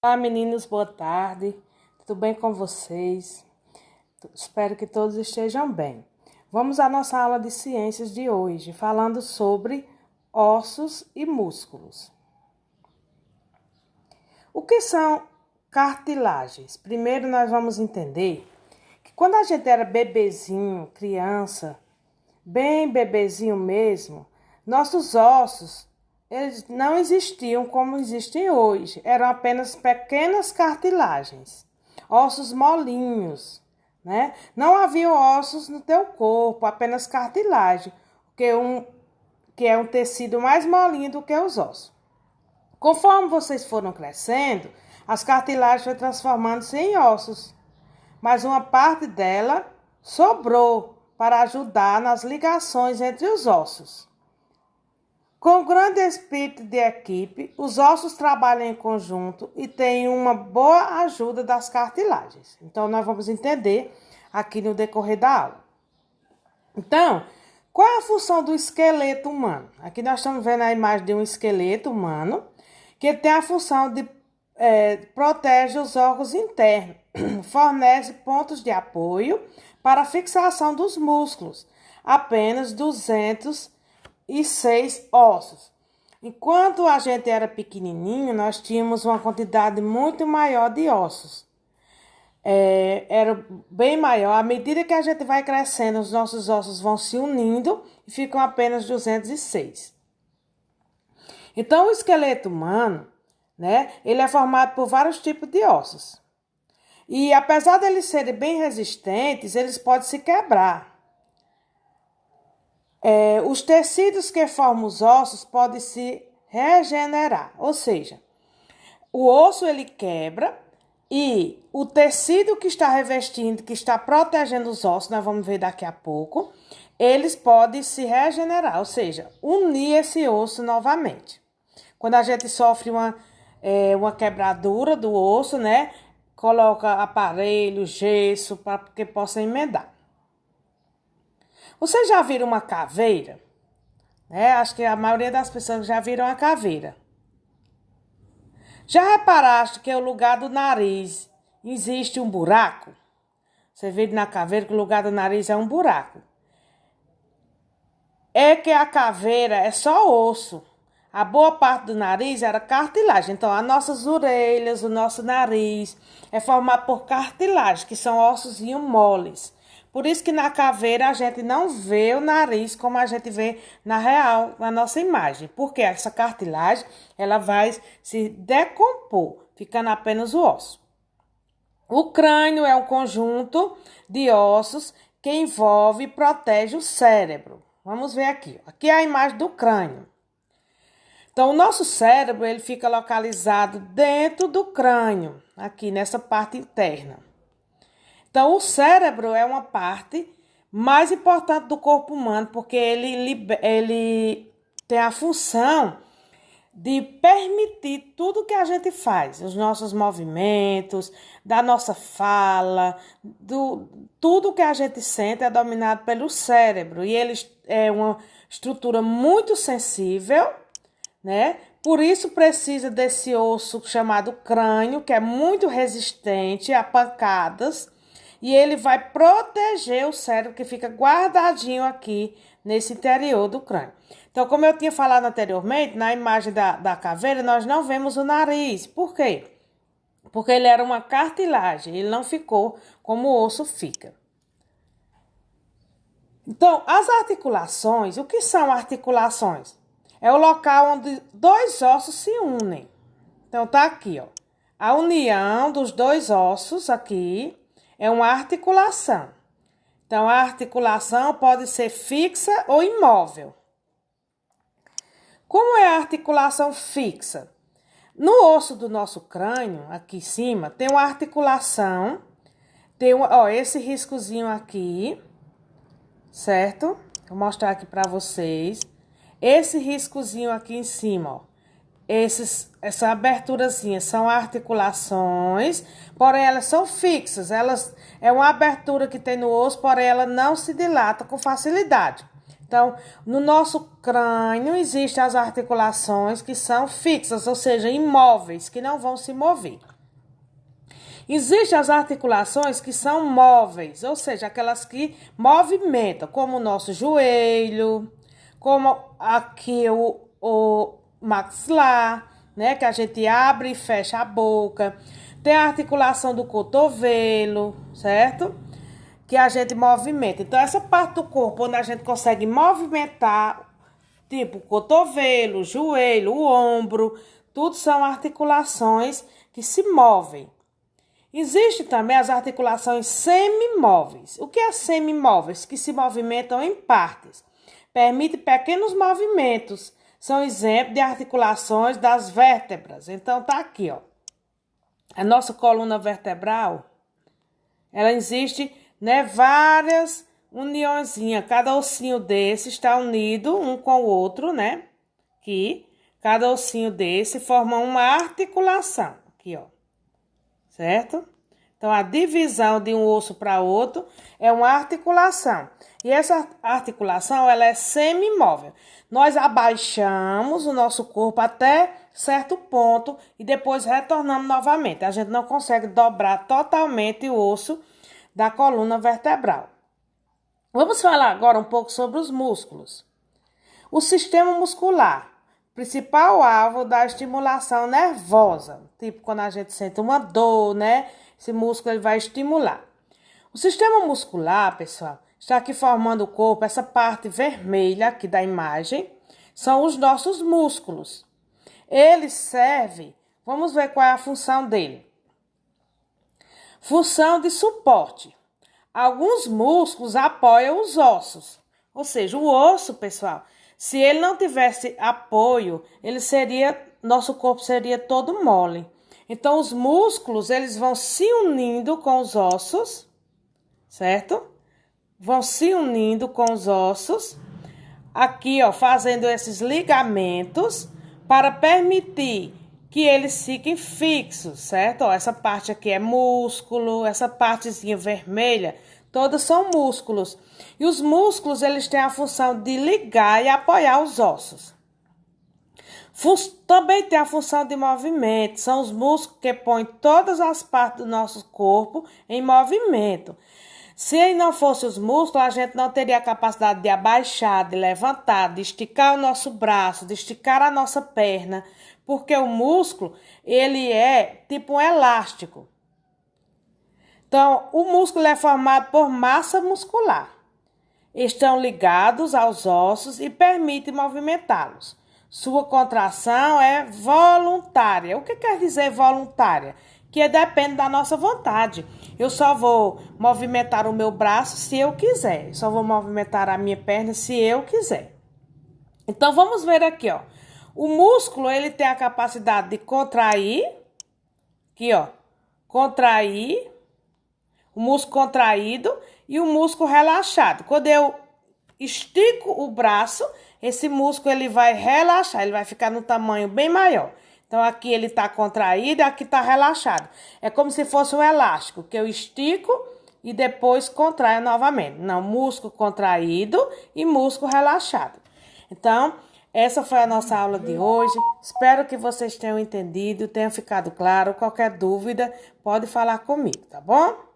Olá, meninos, boa tarde. Tudo bem com vocês? Espero que todos estejam bem. Vamos à nossa aula de ciências de hoje, falando sobre ossos e músculos. O que são cartilagens? Primeiro nós vamos entender que quando a gente era bebezinho, criança, bem bebezinho mesmo, nossos ossos eles não existiam como existem hoje. Eram apenas pequenas cartilagens, ossos molinhos, né? Não havia ossos no teu corpo, apenas cartilagem, que é um tecido mais molinho do que os ossos. Conforme vocês foram crescendo, as cartilagens foram transformando-se em ossos, mas uma parte dela sobrou para ajudar nas ligações entre os ossos. Com grande espírito de equipe, os ossos trabalham em conjunto e têm uma boa ajuda das cartilagens. Então, nós vamos entender aqui no decorrer da aula. Então, qual é a função do esqueleto humano? Aqui nós estamos vendo a imagem de um esqueleto humano, que tem a função de proteger os órgãos internos, fornece pontos de apoio para a fixação dos músculos, apenas 206 ossos. Enquanto a gente era pequenininho, nós tínhamos uma quantidade muito maior de ossos. Era bem maior. À medida que a gente vai crescendo, os nossos ossos vão se unindo e ficam apenas 206. Então, o esqueleto humano, né, ele é formado por vários tipos de ossos. E apesar de eles serem bem resistentes, eles podem se quebrar. Os tecidos que formam os ossos podem se regenerar, ou seja, o osso ele quebra e o tecido que está revestindo, que está protegendo os ossos, nós vamos ver daqui a pouco, eles podem se regenerar, ou seja, unir esse osso novamente. Quando a gente sofre uma quebradura do osso, né, coloca aparelho, gesso, para que possa emendar. Vocês já viram uma caveira? Acho que a maioria das pessoas já viram a caveira. Já reparaste que o lugar do nariz existe um buraco? Você vê na caveira que o lugar do nariz é um buraco. É que a caveira é só osso. A boa parte do nariz era cartilagem. Então, as nossas orelhas, o nosso nariz é formado por cartilagem, que são ossos moles. Por isso que na caveira a gente não vê o nariz como a gente vê na nossa imagem. Porque essa cartilagem, ela vai se decompor, ficando apenas o osso. O crânio é um conjunto de ossos que envolve e protege o cérebro. Vamos ver aqui. Aqui é a imagem do crânio. Então, o nosso cérebro, ele fica localizado dentro do crânio, aqui nessa parte interna. Então, o cérebro é uma parte mais importante do corpo humano, porque ele tem a função de permitir tudo que a gente faz, os nossos movimentos, da nossa fala, tudo que a gente sente é dominado pelo cérebro. E ele é uma estrutura muito sensível, né? Por isso precisa desse osso chamado crânio, que é muito resistente a pancadas, e ele vai proteger o cérebro que fica guardadinho aqui nesse interior do crânio. Então, como eu tinha falado anteriormente, na imagem da caveira, nós não vemos o nariz. Por quê? Porque ele era uma cartilagem, ele não ficou como o osso fica. Então, as articulações, o que são articulações? É o local onde dois ossos se unem. Então, tá aqui, ó. A união dos dois ossos aqui é uma articulação. Então, a articulação pode ser fixa ou imóvel. Como é a articulação fixa? No osso do nosso crânio, aqui em cima, tem uma articulação, esse riscozinho aqui, certo? Vou mostrar aqui para vocês. Esse riscozinho aqui em cima, ó. Essa aberturazinha são articulações, porém elas são fixas. É uma abertura que tem no osso, porém ela não se dilata com facilidade. Então, no nosso crânio existem as articulações que são fixas, ou seja, imóveis, que não vão se mover. Existem as articulações que são móveis, ou seja, aquelas que movimentam, como o nosso joelho, como aqui o maxilar, né? Que a gente abre e fecha a boca. Tem a articulação do cotovelo, certo? Que a gente movimenta. Então, essa parte do corpo onde a gente consegue movimentar, tipo cotovelo, joelho, o ombro, tudo são articulações que se movem. Existem também as articulações semimóveis. O que é semimóveis? Que se movimentam em partes. Permite pequenos movimentos. São exemplos de articulações das vértebras. Então, tá aqui, ó. A nossa coluna vertebral, ela existe, né, várias uniõezinhas. Cada ossinho desse está unido um com o outro, né? Aqui, cada ossinho desse forma uma articulação. Aqui, ó. Certo? Então, a divisão de um osso para outro é uma articulação. E essa articulação, ela é semimóvel. Nós abaixamos o nosso corpo até certo ponto e depois retornamos novamente. A gente não consegue dobrar totalmente o osso da coluna vertebral. Vamos falar agora um pouco sobre os músculos. O sistema muscular, principal alvo da estimulação nervosa. Tipo, quando a gente sente uma dor, né? Esse músculo ele vai estimular. O sistema muscular, pessoal, está aqui formando o corpo. Essa parte vermelha aqui da imagem são os nossos músculos. Ele serve, vamos ver qual é a função dele. Função de suporte. Alguns músculos apoiam os ossos. Ou seja, o osso, pessoal, se ele não tivesse apoio, nosso corpo seria todo mole. Então, os músculos, eles vão se unindo com os ossos, certo? Vão se unindo com os ossos, aqui, ó, fazendo esses ligamentos para permitir que eles fiquem fixos, certo? Ó, essa parte aqui é músculo, essa partezinha vermelha, todas são músculos. E os músculos, eles têm a função de ligar e apoiar os ossos. Também tem a função de movimento. São os músculos que põem todas as partes do nosso corpo em movimento. Se não fossem os músculos, a gente não teria a capacidade de abaixar, de levantar, de esticar o nosso braço, de esticar a nossa perna. Porque o músculo, ele é tipo um elástico. Então, o músculo é formado por massa muscular. Estão ligados aos ossos e permitem movimentá-los. Sua contração é voluntária. O que quer dizer voluntária? Que depende da nossa vontade. Eu só vou movimentar o meu braço se eu quiser. Só vou movimentar a minha perna se eu quiser. Então, vamos ver aqui, ó. O músculo, ele tem a capacidade de contrair. Aqui, ó. Contrair. O músculo contraído e o músculo relaxado. Quando eu estico o braço, esse músculo ele vai relaxar, ele vai ficar no tamanho bem maior. Então, aqui ele está contraído e aqui está relaxado. É como se fosse um elástico, que eu estico e depois contraio novamente. Não, músculo contraído e músculo relaxado. Então, essa foi a nossa aula de hoje. Espero que vocês tenham entendido, tenha ficado claro. Qualquer dúvida, pode falar comigo, tá bom?